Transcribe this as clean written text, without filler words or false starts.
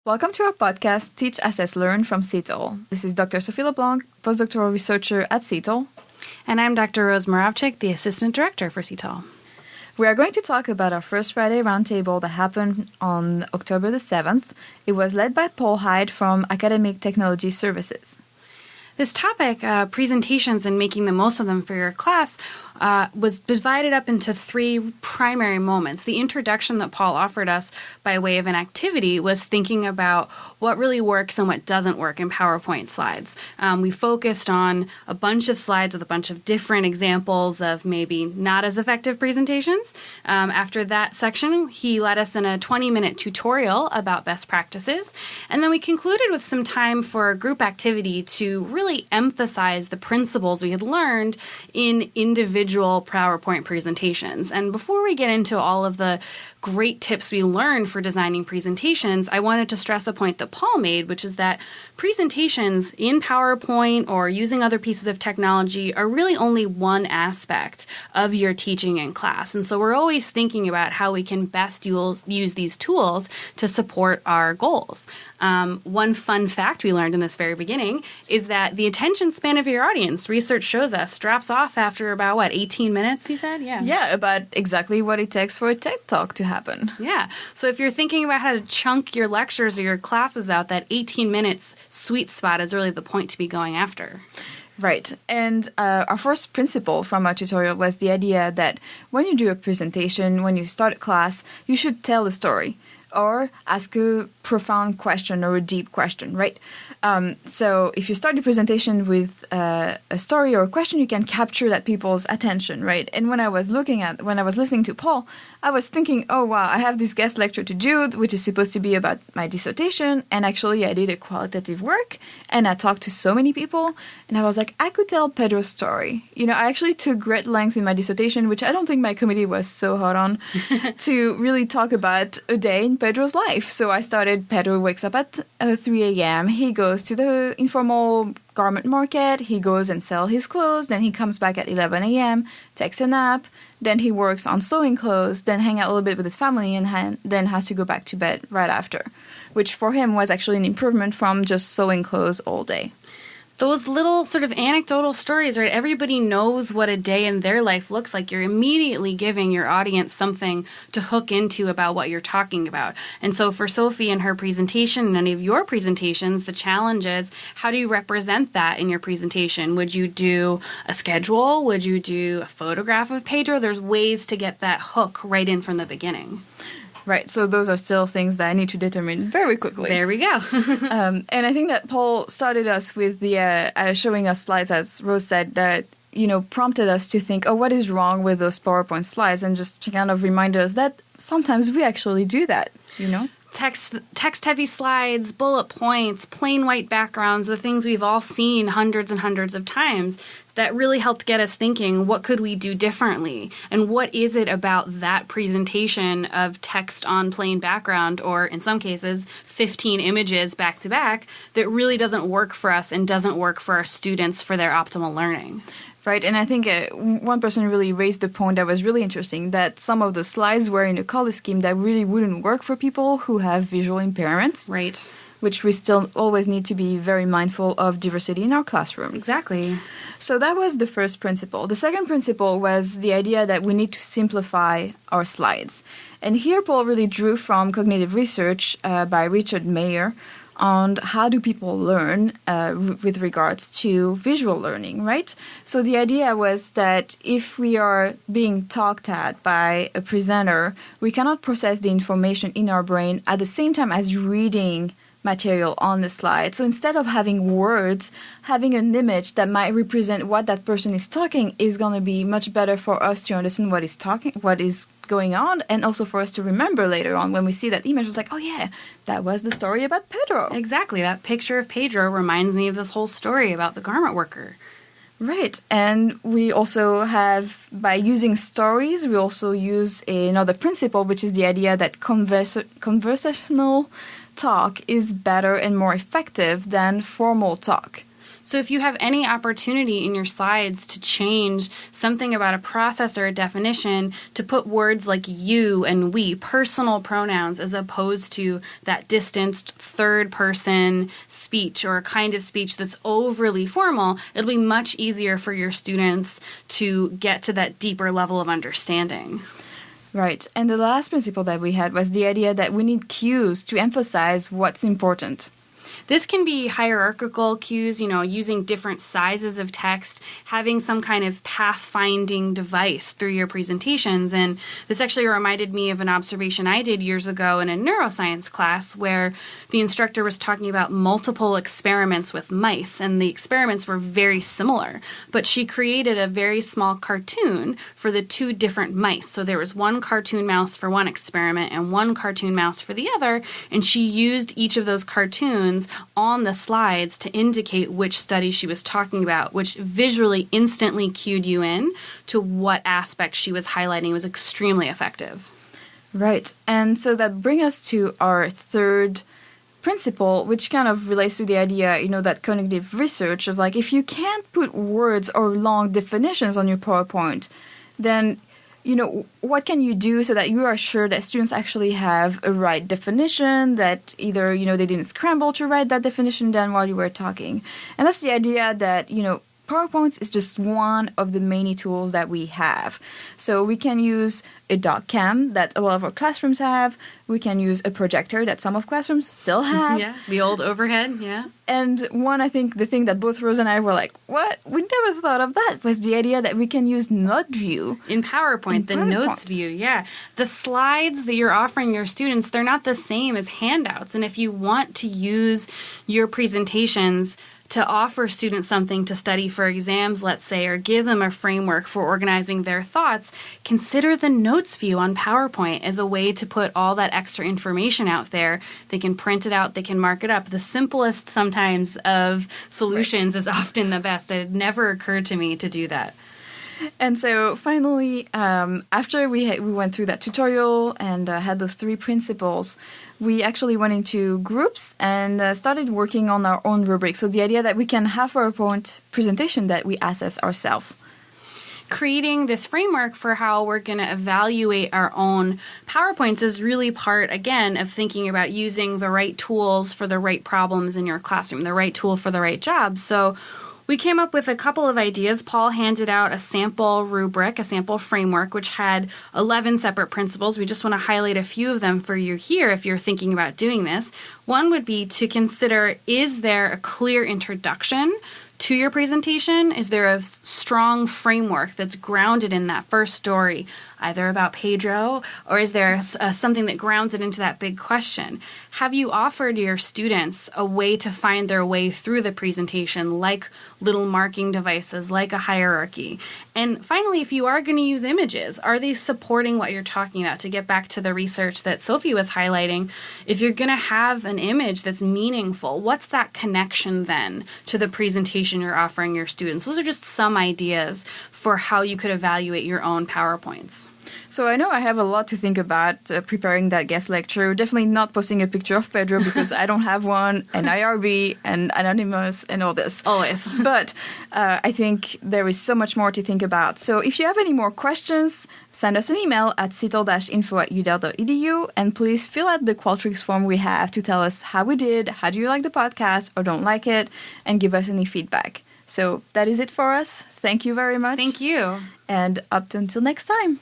Welcome to our podcast, Teach, Assess, Learn from CTAL. This is Dr. Sophie LeBlanc, postdoctoral researcher at CTAL. And I'm Dr. Rose Moravchik, the Assistant Director for CTAL. We are going to talk about our first Friday roundtable that happened on October the 7th. It was led by Paul Hyde from Academic Technology Services. This topic, presentations and making the most of them for your class, was divided up into three primary moments. The introduction that Paul offered us by way of an activity was thinking about what really works and what doesn't work in PowerPoint slides. We focused on a bunch of slides with a bunch of different examples of maybe not as effective presentations. After that section, he led us in a 20-minute tutorial about best practices. And then we concluded with some time for a group activity to really emphasize the principles we had learned in individual PowerPoint presentations. And before we get into all of the great tips we learned for designing presentations, I wanted to stress a point that Paul made, which is that presentations in PowerPoint or using other pieces of technology are really only one aspect of your teaching in class. And so we're always thinking about how we can best use these tools to support our goals. One fun fact we learned in this very beginning is that the attention span of your audience, research shows us, drops off after about, 18 minutes, he said? Yeah, about exactly what it takes for a TED Talk to happen. Yeah. So if you're thinking about how to chunk your lectures or your classes out, that 18 minutes sweet spot is really the point to be going after. Right. And our first principle from our tutorial was the idea that when you do a presentation, when you start a class, you should tell a story or ask a profound question or a deep question, right? So if you start the presentation with a story or a question, you can capture that people's attention, right? And when I was listening to Paul, I was thinking, oh, wow, I have this guest lecture to do, which is supposed to be about my dissertation. And actually, I did a qualitative work and I talked to so many people. And I was like, I could tell Pedro's story. You know, I actually took great lengths in my dissertation, which I don't think my committee was so hot on, to really talk about a day in Pedro's life. So I started, Pedro wakes up at 3 a.m. He goes to the informal garment market. He goes and sells his clothes. Then he comes back at 11 a.m., takes a nap. Then he works on sewing clothes, then hang out a little bit with his family, and then has to go back to bed right after, which for him was actually an improvement from just sewing clothes all day. Those little sort of anecdotal stories, right? Everybody knows what a day in their life looks like. You're immediately giving your audience something to hook into about what you're talking about. And so for Sophie and her presentation and any of your presentations, the challenge is, how do you represent that in your presentation? Would you do a schedule? Would you do a photograph of Pedro? There's ways to get that hook right in from the beginning. Right, so those are still things that I need to determine very quickly. There we go. And I think that Paul started us with the showing us slides, as Rose said, that prompted us to think, oh, what is wrong with those PowerPoint slides, and just kind of reminded us that sometimes we actually do that, Text-heavy slides, bullet points, plain white backgrounds, the things we've all seen hundreds and hundreds of times that really helped get us thinking, what could we do differently? And what is it about that presentation of text on plain background, or in some cases, 15 images back to back, that really doesn't work for us and doesn't work for our students for their optimal learning? Right, and I think one person really raised the point that was really interesting, that some of the slides were in a color scheme that really wouldn't work for people who have visual impairments. Right. Which we still always need to be very mindful of diversity in our classroom. Exactly. So that was the first principle. The second principle was the idea that we need to simplify our slides. And here Paul really drew from cognitive research by Richard Mayer on how do people learn with regards to visual learning, right? So the idea was that if we are being talked at by a presenter, we cannot process the information in our brain at the same time as reading material on the slide. So instead of having words, having an image that might represent what that person is talking is going to be much better for us to understand what is going on, and also for us to remember later on when we see that image. It was like, oh yeah, that was the story about Pedro. Exactly. That picture of Pedro reminds me of this whole story about the garment worker. Right. And we also have, by using stories, we also use another principle, which is the idea that conversational talk is better and more effective than formal talk. So if you have any opportunity in your slides to change something about a process or a definition, to put words like you and we, personal pronouns, as opposed to that distanced third person speech or a kind of speech that's overly formal, it'll be much easier for your students to get to that deeper level of understanding. Right. And the last principle that we had was the idea that we need cues to emphasize what's important. This can be hierarchical cues, using different sizes of text, having some kind of pathfinding device through your presentations. And this actually reminded me of an observation I did years ago in a neuroscience class where the instructor was talking about multiple experiments with mice, and the experiments were very similar. But she created a very small cartoon for the two different mice. So there was one cartoon mouse for one experiment and one cartoon mouse for the other, and she used each of those cartoons on the slides to indicate which study she was talking about, which visually instantly cued you in to what aspect she was highlighting. It was extremely effective. Right. And so that brings us to our third principle, which kind of relates to the idea, that cognitive research of like, if you can't put words or long definitions on your PowerPoint, then what can you do so that you are sure that students actually have a right definition, that either, they didn't scramble to write that definition down while you were talking. And that's the idea that, PowerPoint is just one of the many tools that we have. So we can use a doc cam that a lot of our classrooms have. We can use a projector that some of classrooms still have. Yeah, the old overhead, yeah. And I think the thing that both Rose and I were like, what? We never thought of that, was the idea that we can use note view. In PowerPoint, the notes view, yeah. The slides that you're offering your students, they're not the same as handouts. And if you want to use your presentations to offer students something to study for exams, let's say, or give them a framework for organizing their thoughts, consider the notes view on PowerPoint as a way to put all that extra information out there. They can print it out, they can mark it up. The simplest sometimes of solutions is often the best. It had never occurred to me to do that. And so finally, after we went through that tutorial and had those three principles, we actually went into groups and started working on our own rubric. So the idea that we can have a PowerPoint presentation that we assess ourselves. Creating this framework for how we're going to evaluate our own PowerPoints is really part, again, of thinking about using the right tools for the right problems in your classroom, the right tool for the right job. So we came up with a couple of ideas. Paul handed out a sample rubric, a sample framework, which had 11 separate principles. We just want to highlight a few of them for you here if you're thinking about doing this. One would be to consider, is there a clear introduction to your presentation? Is there a strong framework that's grounded in that first story, either about Pedro, or is there something that grounds it into that big question? Have you offered your students a way to find their way through the presentation, like little marking devices, like a hierarchy? And finally, if you are going to use images, are they supporting what you're talking about? To get back to the research that Sophie was highlighting, if you're going to have an image that's meaningful, what's that connection then to the presentation you're offering your students? Those are just some ideas for how you could evaluate your own PowerPoints. So I know I have a lot to think about preparing that guest lecture. Definitely not posting a picture of Pedro because I don't have one, and IRB, and Anonymous, and all this. Always. But I think there is so much more to think about. So if you have any more questions, send us an email at CTAL-info@udel.edu, and please fill out the Qualtrics form we have to tell us how we did, how do you like the podcast or don't like it, and give us any feedback. So that is it for us. Thank you very much. Thank you. And up until next time.